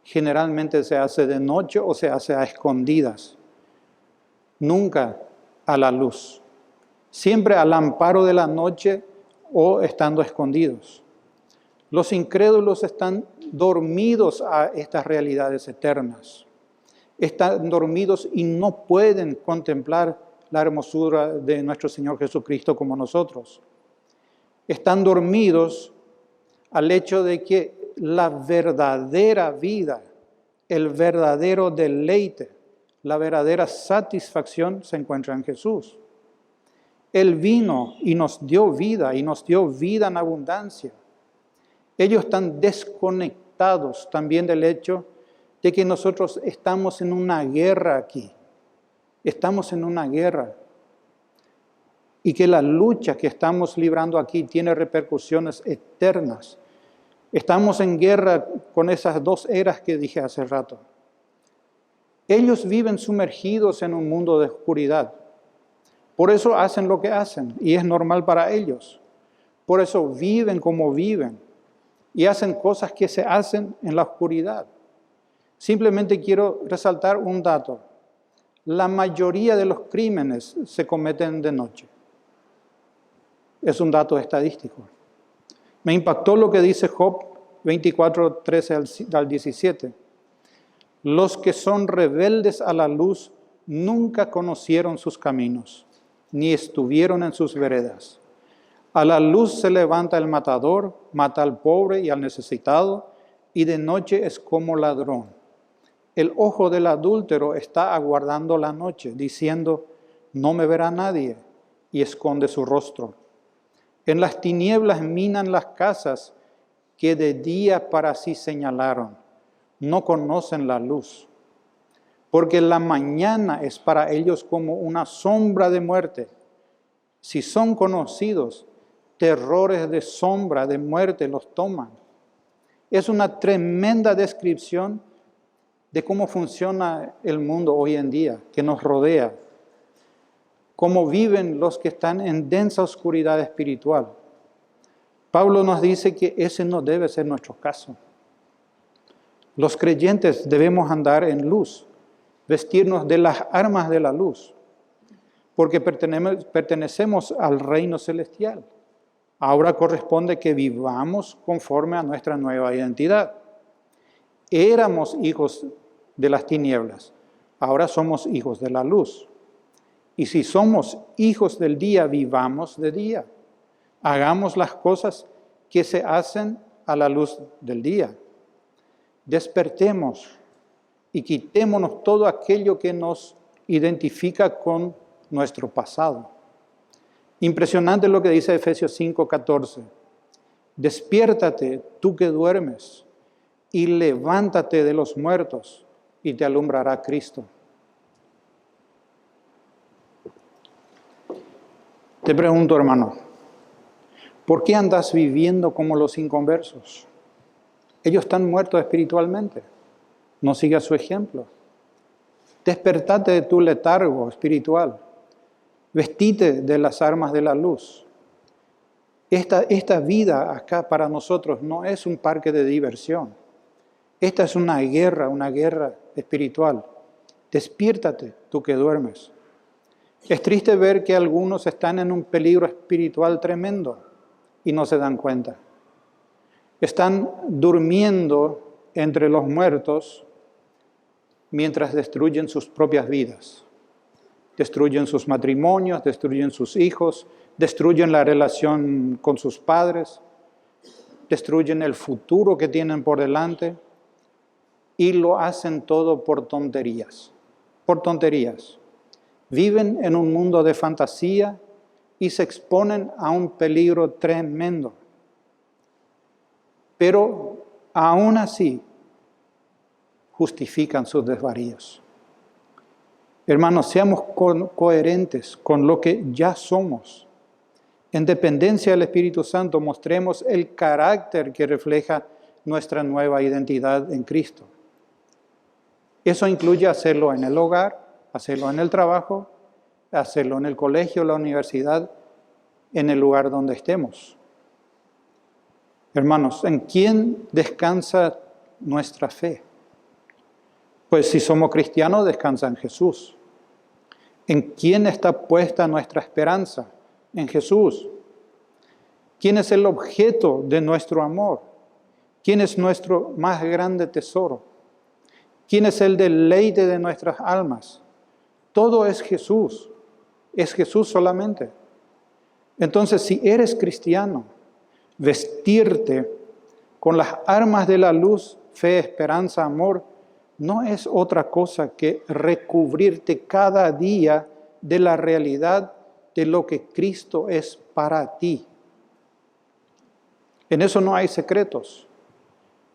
generalmente se hace de noche o se hace a escondidas. Nunca a la luz. Siempre al amparo de la noche o estando escondidos. Los incrédulos están dormidos a estas realidades eternas. Están dormidos y no pueden contemplar la hermosura de nuestro Señor Jesucristo como nosotros. Están dormidos al hecho de que la verdadera vida, el verdadero deleite, la verdadera satisfacción se encuentra en Jesús. Él vino y nos dio vida en abundancia. Ellos están desconectados también del hecho de que nosotros estamos en una guerra aquí. Estamos en una guerra. Y que la lucha que estamos librando aquí tiene repercusiones eternas. Estamos en guerra con esas dos eras que dije hace rato. Ellos viven sumergidos en un mundo de oscuridad. Por eso hacen lo que hacen y es normal para ellos. Por eso viven como viven y hacen cosas que se hacen en la oscuridad. Simplemente quiero resaltar un dato. La mayoría de los crímenes se cometen de noche. Es un dato estadístico. Me impactó lo que dice Job 24, 13 al 17. Los que son rebeldes a la luz nunca conocieron sus caminos, ni estuvieron en sus veredas. A la luz se levanta el matador, mata al pobre y al necesitado, y de noche es como ladrón. El ojo del adúltero está aguardando la noche, diciendo, no me verá nadie, y esconde su rostro. En las tinieblas minan las casas que de día para sí señalaron. No conocen la luz, porque la mañana es para ellos como una sombra de muerte. Si son conocidos, terrores de sombra, de muerte los toman. Es una tremenda descripción de cómo funciona el mundo hoy en día, que nos rodea. Cómo viven los que están en densa oscuridad espiritual. Pablo nos dice que ese no debe ser nuestro caso. Los creyentes debemos andar en luz, vestirnos de las armas de la luz, porque pertenecemos al reino celestial. Ahora corresponde que vivamos conforme a nuestra nueva identidad. Éramos hijos de las tinieblas, ahora somos hijos de la luz. Y si somos hijos del día, vivamos de día. Hagamos las cosas que se hacen a la luz del día. Despertemos y quitémonos todo aquello que nos identifica con nuestro pasado. Impresionante lo que dice Efesios 5:14. Despiértate, tú que duermes, y levántate de los muertos, y te alumbrará Cristo. Te pregunto, hermano, ¿por qué andas viviendo como los inconversos? Ellos están muertos espiritualmente. No sigas su ejemplo. Despertate de tu letargo espiritual. Vestite de las armas de la luz. Esta vida acá para nosotros no es un parque de diversión. Esta es una guerra espiritual. Despiértate, tú que duermes. Es triste ver que algunos están en un peligro espiritual tremendo y no se dan cuenta. Están durmiendo entre los muertos mientras destruyen sus propias vidas. Destruyen sus matrimonios, destruyen sus hijos, destruyen la relación con sus padres, destruyen el futuro que tienen por delante y lo hacen todo por tonterías. por tonterías. Viven en un mundo de fantasía y se exponen a un peligro tremendo. Pero aún así justifican sus desvaríos. Hermanos, seamos coherentes con lo que ya somos. En dependencia del Espíritu Santo, mostremos el carácter que refleja nuestra nueva identidad en Cristo. Eso incluye hacerlo en el hogar, hacerlo en el trabajo, hacerlo en el colegio, la universidad, en el lugar donde estemos. Hermanos, ¿en quién descansa nuestra fe? Pues si somos cristianos, descansa en Jesús. ¿En quién está puesta nuestra esperanza? En Jesús. ¿Quién es el objeto de nuestro amor? ¿Quién es nuestro más grande tesoro? ¿Quién es el deleite de nuestras almas? Todo es Jesús. Es Jesús solamente. Entonces, si eres cristiano, vestirte con las armas de la luz, fe, esperanza, amor, no es otra cosa que recubrirte cada día de la realidad de lo que Cristo es para ti. En eso no hay secretos.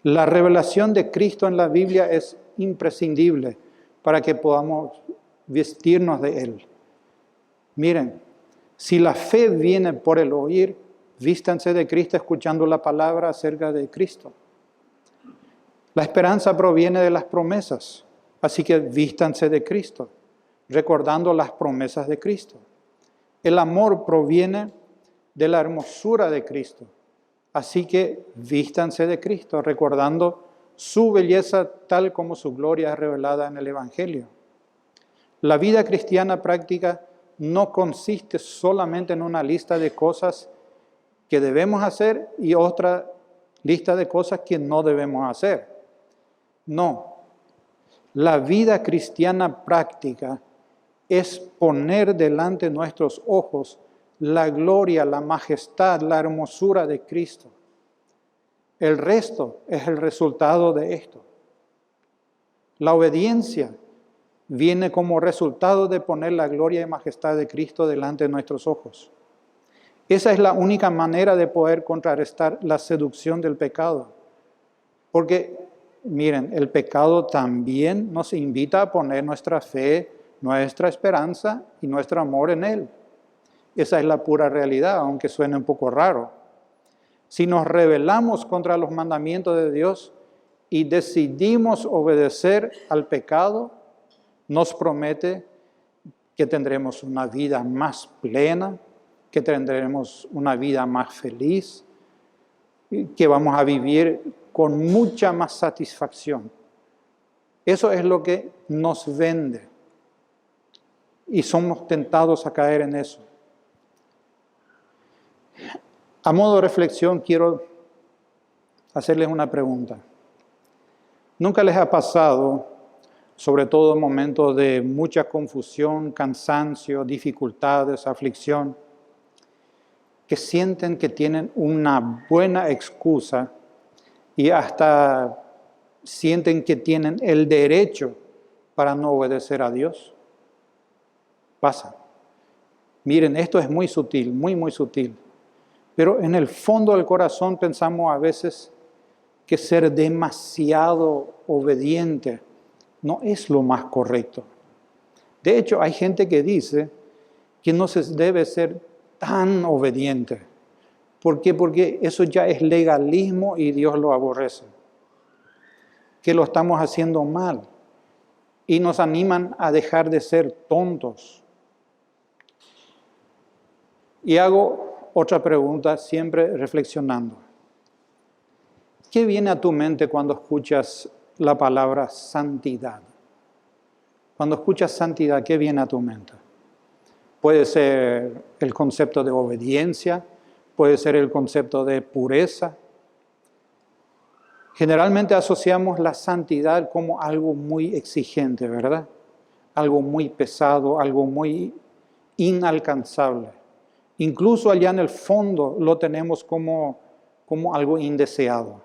La revelación de Cristo en la Biblia es imprescindible para que podamos vestirnos de Él. Miren, si la fe viene por el oír, vístanse de Cristo escuchando la palabra acerca de Cristo. La esperanza proviene de las promesas, así que vístanse de Cristo, recordando las promesas de Cristo. El amor proviene de la hermosura de Cristo, así que vístanse de Cristo, recordando su belleza tal como su gloria es revelada en el Evangelio. La vida cristiana práctica no consiste solamente en una lista de cosas que debemos hacer y otra lista de cosas que no debemos hacer. No, la vida cristiana práctica es poner delante de nuestros ojos la gloria, la majestad, la hermosura de Cristo. El resto es el resultado de esto. La obediencia viene como resultado de poner la gloria y majestad de Cristo delante de nuestros ojos. Esa es la única manera de poder contrarrestar la seducción del pecado. Porque miren, el pecado también nos invita a poner nuestra fe, nuestra esperanza y nuestro amor en Él. Esa es la pura realidad, aunque suene un poco raro. Si nos rebelamos contra los mandamientos de Dios y decidimos obedecer al pecado, nos promete que tendremos una vida más plena, que tendremos una vida más feliz, que vamos a vivir con mucha más satisfacción. Eso es lo que nos vende. Y somos tentados a caer en eso. A modo de reflexión, quiero hacerles una pregunta. ¿Nunca les ha pasado, sobre todo en momentos de mucha confusión, cansancio, dificultades, aflicción, que sienten que tienen una buena excusa y hasta sienten que tienen el derecho para no obedecer a Dios? Pasa. Miren, esto es muy sutil, muy sutil. Pero en el fondo del corazón pensamos a veces que ser demasiado obediente no es lo más correcto. De hecho, hay gente que dice que no se debe ser tan obediente. ¿Por qué? Porque eso ya es legalismo y Dios lo aborrece. Que lo estamos haciendo mal. Y nos animan a dejar de ser tontos. Y hago otra pregunta, siempre reflexionando. ¿Qué viene a tu mente cuando escuchas la palabra santidad? Cuando escuchas santidad, ¿qué viene a tu mente? Puede ser el concepto de obediencia, puede ser el concepto de pureza. Generalmente asociamos la santidad como algo muy exigente, ¿verdad? Algo muy pesado, algo muy inalcanzable. Incluso allá en el fondo lo tenemos como algo indeseado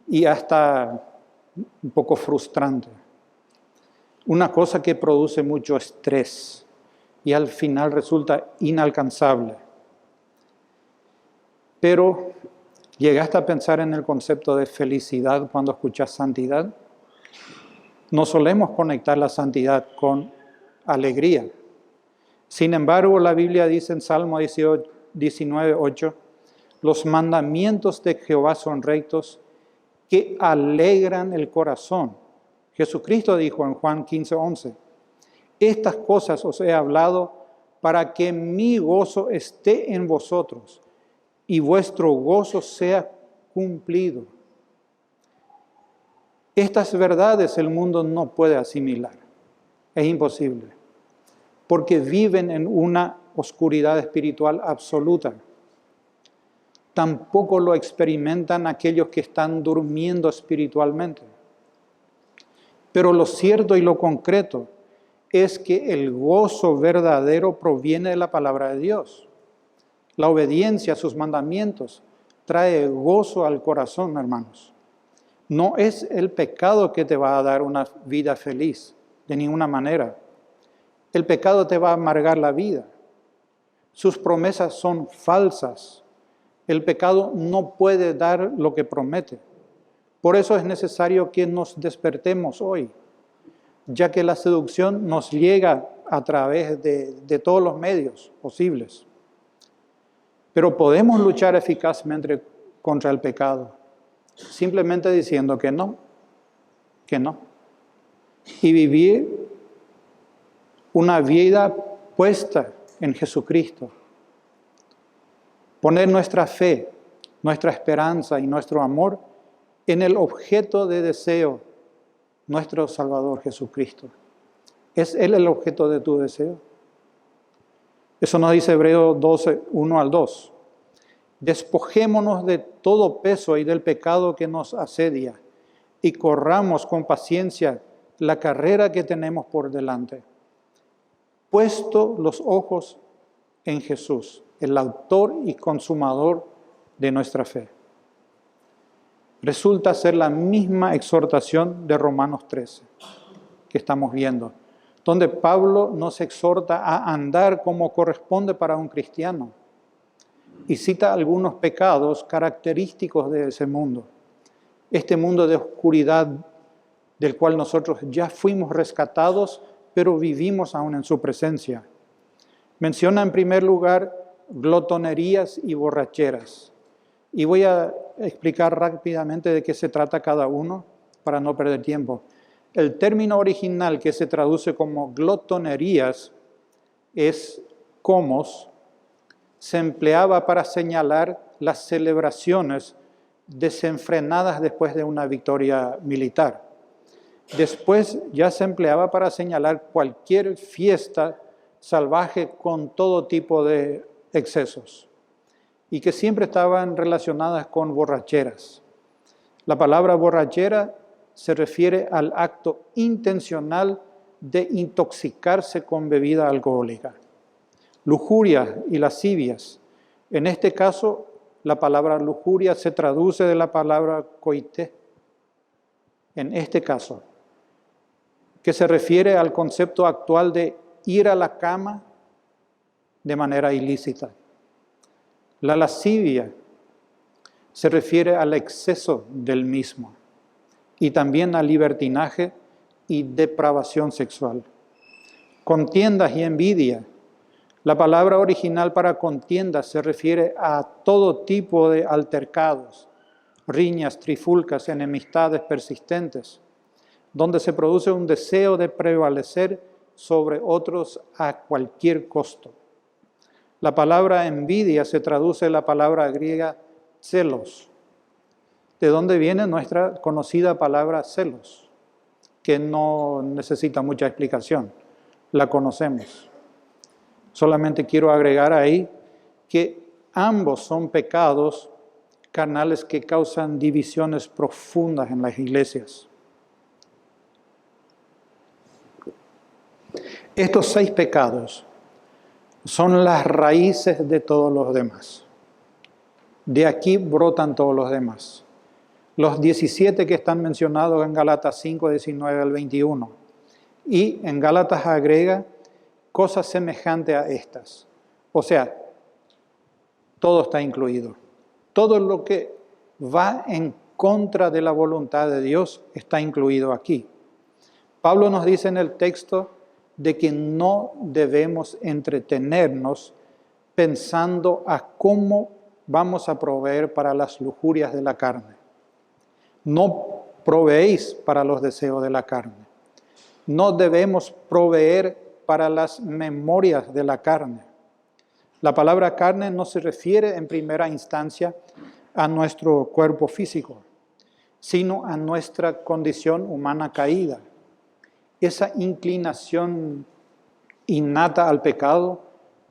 y hasta un poco frustrante. una cosa que produce mucho estrés y al final resulta inalcanzable. Pero, ¿llegaste a pensar en el concepto de felicidad cuando escuchas santidad? No solemos conectar la santidad con alegría. Sin embargo, la Biblia dice en Salmo 19:8, los mandamientos de Jehová son rectos, que alegran el corazón. Jesucristo dijo en Juan 15:11, estas cosas os he hablado para que mi gozo esté en vosotros y vuestro gozo sea cumplido. Estas verdades el mundo no puede asimilar, es imposible, porque viven en una oscuridad espiritual absoluta. Tampoco lo experimentan aquellos que están durmiendo espiritualmente. Pero lo cierto y lo concreto es que el gozo verdadero proviene de la palabra de Dios. La obediencia a sus mandamientos trae gozo al corazón, hermanos. No es el pecado que te va a dar una vida feliz, de ninguna manera. El pecado te va a amargar la vida. Sus promesas son falsas. El pecado no puede dar lo que promete. Por eso es necesario que nos despertemos hoy, ya que la seducción nos llega a través de todos los medios posibles. Pero podemos luchar eficazmente contra el pecado, simplemente diciendo que no, y vivir una vida puesta en Jesucristo. Poner nuestra fe, nuestra esperanza y nuestro amor en el objeto de deseo, nuestro Salvador Jesucristo. ¿Es Él el objeto de tu deseo? Eso nos dice Hebreos 12, 1 al 2. Despojémonos de todo peso y del pecado que nos asedia y corramos con paciencia la carrera que tenemos por delante. Puesto los ojos en Jesús, el autor y consumador de nuestra fe. Resulta ser la misma exhortación de Romanos 13 que estamos viendo, donde Pablo nos exhorta a andar como corresponde para un cristiano y cita algunos pecados característicos de ese mundo, este mundo de oscuridad del cual nosotros ya fuimos rescatados, pero vivimos aún en su presencia. Menciona en primer lugar glotonerías y borracheras. Y voy a explicar rápidamente de qué se trata cada uno para no perder tiempo. El término original que se traduce como glotonerías es comos, se empleaba para señalar las celebraciones desenfrenadas después de una victoria militar. Después ya se empleaba para señalar cualquier fiesta salvaje con todo tipo de excesos y que siempre estaban relacionadas con borracheras. La palabra borrachera se refiere al acto intencional de intoxicarse con bebida alcohólica. Lujuria y lascivias. En este caso, la palabra lujuria se traduce de la palabra coité. En este caso, que se refiere al concepto actual de ir a la cama de manera ilícita. La lascivia se refiere al exceso del mismo y también al libertinaje y depravación sexual. Contiendas y envidia. La palabra original para contiendas se refiere a todo tipo de altercados, riñas, trifulcas, enemistades persistentes, donde se produce un deseo de prevalecer sobre otros a cualquier costo. La palabra envidia se traduce de la palabra griega celos, de donde viene nuestra conocida palabra celos, que no necesita mucha explicación, la conocemos. Solamente quiero agregar ahí que ambos son pecados carnales que causan divisiones profundas en las iglesias. Estos 6 pecados son las raíces de todos los demás. De aquí brotan todos los demás. Los 17 que están mencionados en Gálatas 5, 19 al 21. Y en Gálatas agrega cosas semejantes a estas. O sea, todo está incluido. Todo lo que va en contra de la voluntad de Dios está incluido aquí. Pablo nos dice en el texto de que no debemos entretenernos pensando a cómo vamos a proveer para las lujurias de la carne. No proveéis para los deseos de la carne. No debemos proveer para las memorias de la carne. La palabra carne no se refiere en primera instancia a nuestro cuerpo físico, sino a nuestra condición humana caída. Esa inclinación innata al pecado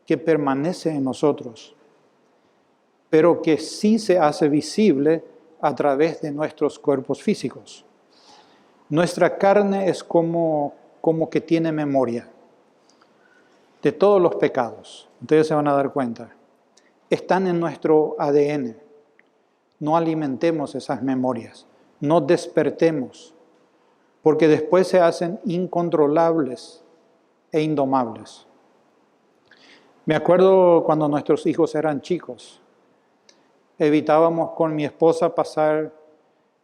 que permanece en nosotros, pero que sí se hace visible a través de nuestros cuerpos físicos. Nuestra carne es como que tiene memoria de todos los pecados. Ustedes se van a dar cuenta. Están en nuestro ADN. No alimentemos esas memorias. No despertemos, porque después se hacen incontrolables e indomables. Me acuerdo cuando nuestros hijos eran chicos. Evitábamos con mi esposa pasar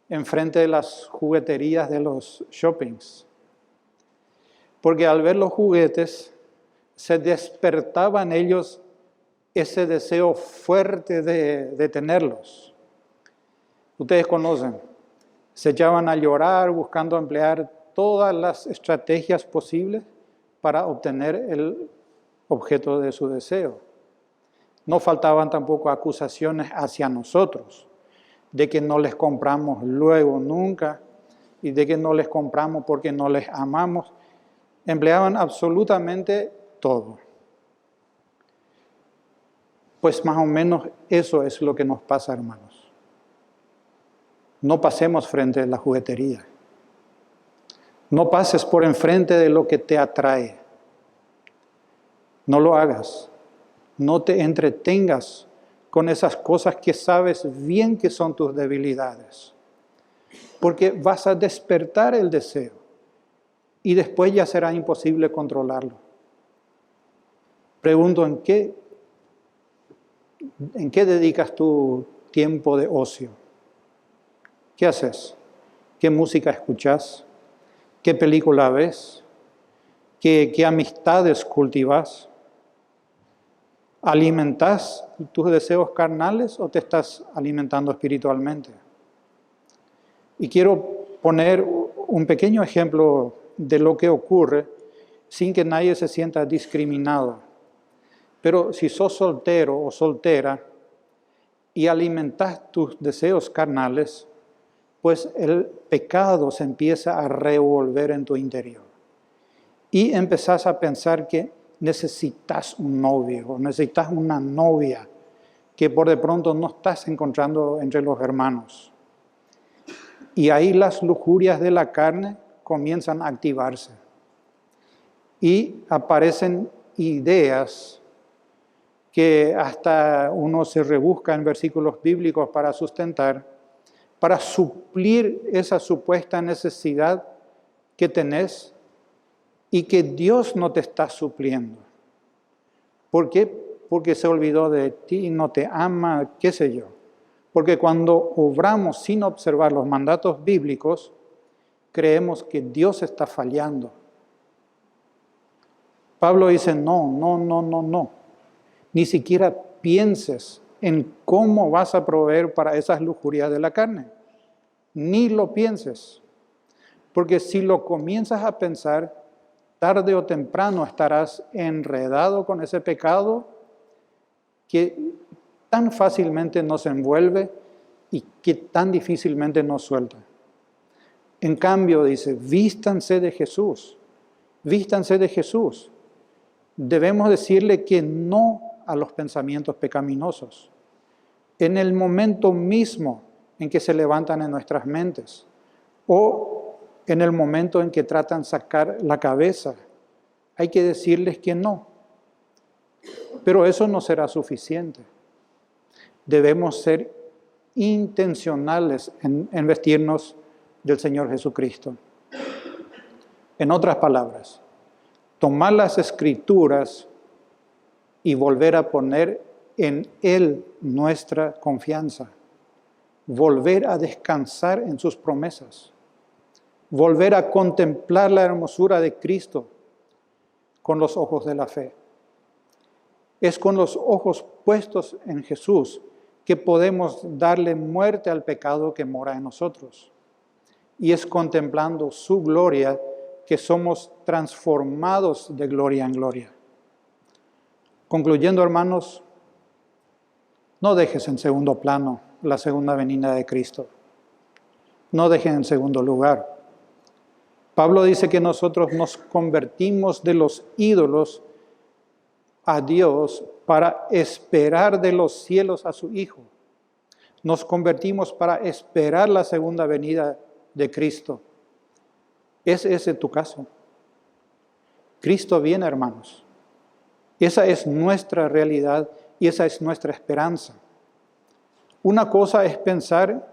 enfrente de las jugueterías de los shoppings, porque al ver los juguetes se despertaba en ellos ese deseo fuerte de tenerlos. Ustedes conocen, se echaban a llorar buscando emplear todas las estrategias posibles para obtener el objeto de su deseo. No faltaban tampoco acusaciones hacia nosotros, de que no les compramos luego nunca, y de que no les compramos porque no les amamos. Empleaban absolutamente todo. Pues más o menos eso es lo que nos pasa, hermanos. No pasemos frente a la juguetería. No pases por enfrente de lo que te atrae. No lo hagas. No te entretengas con esas cosas que sabes bien que son tus debilidades. Porque vas a despertar el deseo y después ya será imposible controlarlo. Pregunto, ¿en qué dedicas tu tiempo de ocio? ¿Qué haces? ¿Qué música escuchas? ¿Qué película ves? ¿Qué amistades cultivas? ¿Alimentas tus deseos carnales o te estás alimentando espiritualmente? Y quiero poner un pequeño ejemplo de lo que ocurre sin que nadie se sienta discriminado. Pero si sos soltero o soltera y alimentas tus deseos carnales, pues el pecado se empieza a revolver en tu interior. Y empezás a pensar que necesitas un novio o necesitas una novia que por de pronto no estás encontrando entre los hermanos. Y ahí las lujurias de la carne comienzan a activarse. Y aparecen ideas que hasta uno se rebusca en versículos bíblicos para sustentar, para suplir esa supuesta necesidad que tenés y que Dios no te está supliendo. ¿Por qué? Porque se olvidó de ti, no te ama, qué sé yo. Porque cuando obramos sin observar los mandatos bíblicos, creemos que Dios está fallando. Pablo dice, no. Ni siquiera pienses en cómo vas a proveer para esas lujurias de la carne. Ni lo pienses. Porque si lo comienzas a pensar, tarde o temprano estarás enredado con ese pecado que tan fácilmente nos envuelve y que tan difícilmente nos suelta. En cambio, dice, vístanse de Jesús. Vístanse de Jesús. Debemos decirle que no a los pensamientos pecaminosos. En el momento mismo en que se levantan en nuestras mentes o en el momento en que tratan de sacar la cabeza, hay que decirles que no. Pero eso no será suficiente. Debemos ser intencionales en vestirnos del Señor Jesucristo. En otras palabras, tomar las Escrituras y volver a poner en Él nuestra confianza. Volver a descansar en sus promesas. Volver a contemplar la hermosura de Cristo con los ojos de la fe. Es con los ojos puestos en Jesús que podemos darle muerte al pecado que mora en nosotros. Y es contemplando su gloria que somos transformados de gloria en gloria. Concluyendo, hermanos, no dejes en segundo plano la segunda venida de Cristo. No dejes en segundo lugar. Pablo dice que nosotros nos convertimos de los ídolos a Dios para esperar de los cielos a su Hijo. Nos convertimos para esperar la segunda venida de Cristo. ¿Es ese tu caso? Cristo viene, hermanos. Esa es nuestra realidad y esa es nuestra esperanza. Una cosa es pensar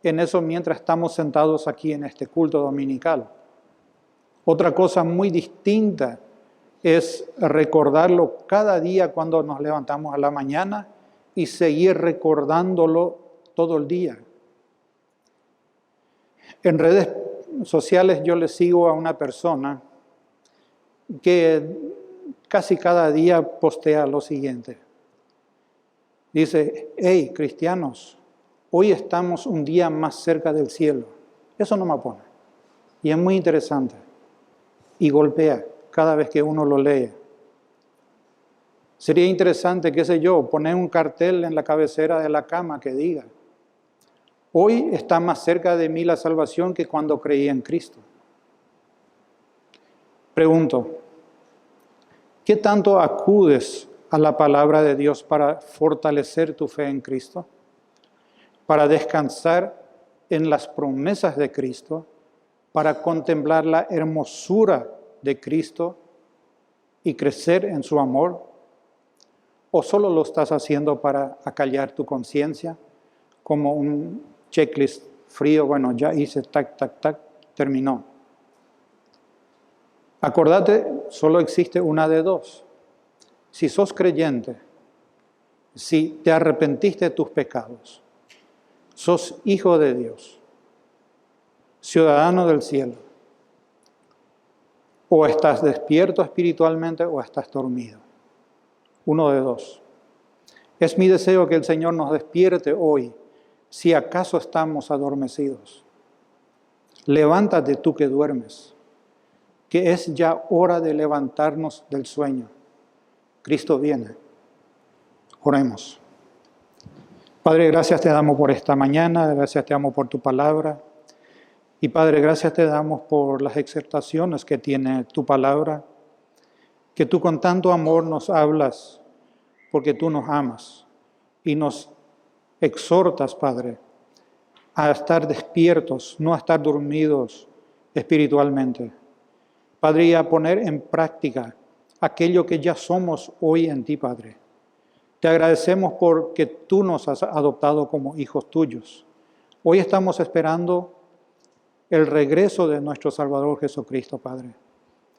en eso mientras estamos sentados aquí en este culto dominical. Otra cosa muy distinta es recordarlo cada día cuando nos levantamos a la mañana y seguir recordándolo todo el día. En redes sociales yo le sigo a una persona que casi cada día postea lo siguiente. Dice, hey, cristianos, hoy estamos un día más cerca del cielo. Eso no me pone. Y es muy interesante. Y golpea cada vez que uno lo lee. Sería interesante, qué sé yo, poner un cartel en la cabecera de la cama que diga, hoy está más cerca de mí la salvación que cuando creí en Cristo. Pregunto, ¿qué tanto acudes a la palabra de Dios para fortalecer tu fe en Cristo? Para descansar en las promesas de Cristo, para contemplar la hermosura de Cristo y crecer en su amor? ¿O solo lo estás haciendo para acallar tu conciencia como un checklist frío? Bueno, ya hice tac, tac, tac, terminó. Acordate, solo existe una de dos. Si sos creyente, si te arrepentiste de tus pecados, sos hijo de Dios, ciudadano del cielo, o estás despierto espiritualmente o estás dormido. Uno de dos. Es mi deseo que el Señor nos despierte hoy, si acaso estamos adormecidos. Levántate tú que duermes, que es ya hora de levantarnos del sueño. Cristo viene. Oremos. Padre, gracias te damos por esta mañana, gracias te damos por tu palabra. Y Padre, gracias te damos por las exhortaciones que tiene tu palabra, que tú con tanto amor nos hablas, porque tú nos amas y nos exhortas, Padre, a estar despiertos, no a estar dormidos espiritualmente. Padre, y a poner en práctica aquello que ya somos hoy en ti, Padre. Te agradecemos porque tú nos has adoptado como hijos tuyos. Hoy estamos esperando el regreso de nuestro Salvador Jesucristo, Padre.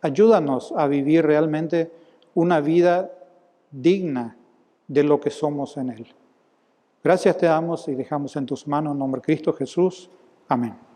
Ayúdanos a vivir realmente una vida digna de lo que somos en Él. Gracias te damos y dejamos en tus manos en nombre de Cristo Jesús. Amén.